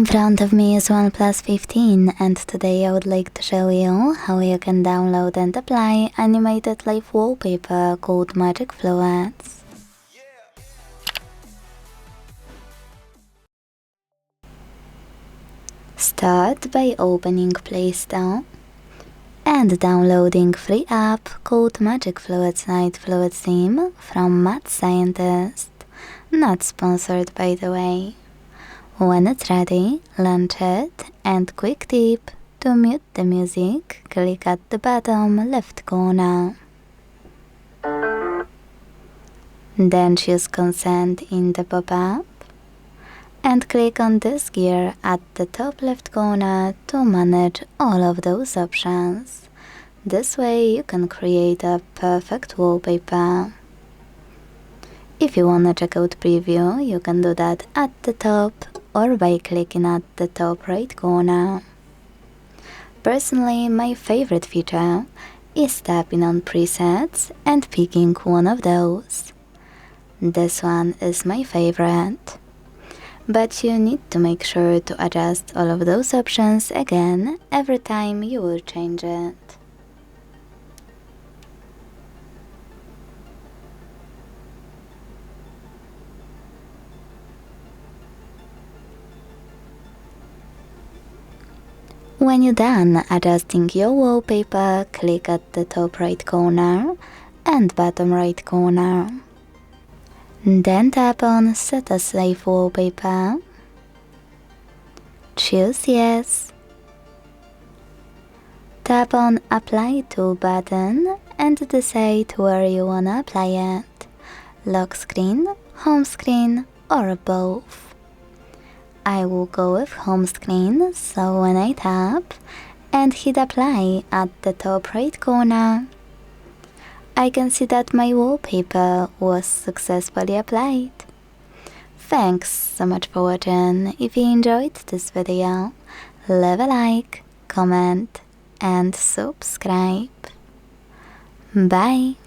In front of me is OnePlus 15 and today I would like to show you how you can download and apply animated live wallpaper called Magic Fluids. Start by opening Play Store and downloading free app called Magic Fluids Night Fluid Theme from Mad Scientist. Not sponsored, by the way. When it's ready, launch it, and quick tip: to mute the music, click at the bottom left corner. Then choose consent in the pop-up and click on this gear at the top left corner to manage all of those options. This way you can create a perfect wallpaper. If you wanna check out preview, you can do that at the top or by clicking at the top right corner. Personally, my favorite feature is tapping on presets and picking one of those. This one is my favorite. But you need to make sure to adjust all of those options again every time you will change it. When you're done adjusting your wallpaper, click at the top right corner and bottom right corner. Then tap on Set as Live Wallpaper. Choose Yes. Tap on Apply To button and decide where you wanna apply it. Lock screen, home screen, or both. I will go with home screen, so when I tap and hit apply at the top right corner, I can see that my wallpaper was successfully applied. Thanks so much for watching. If you enjoyed this video, leave a like, comment and subscribe. Bye!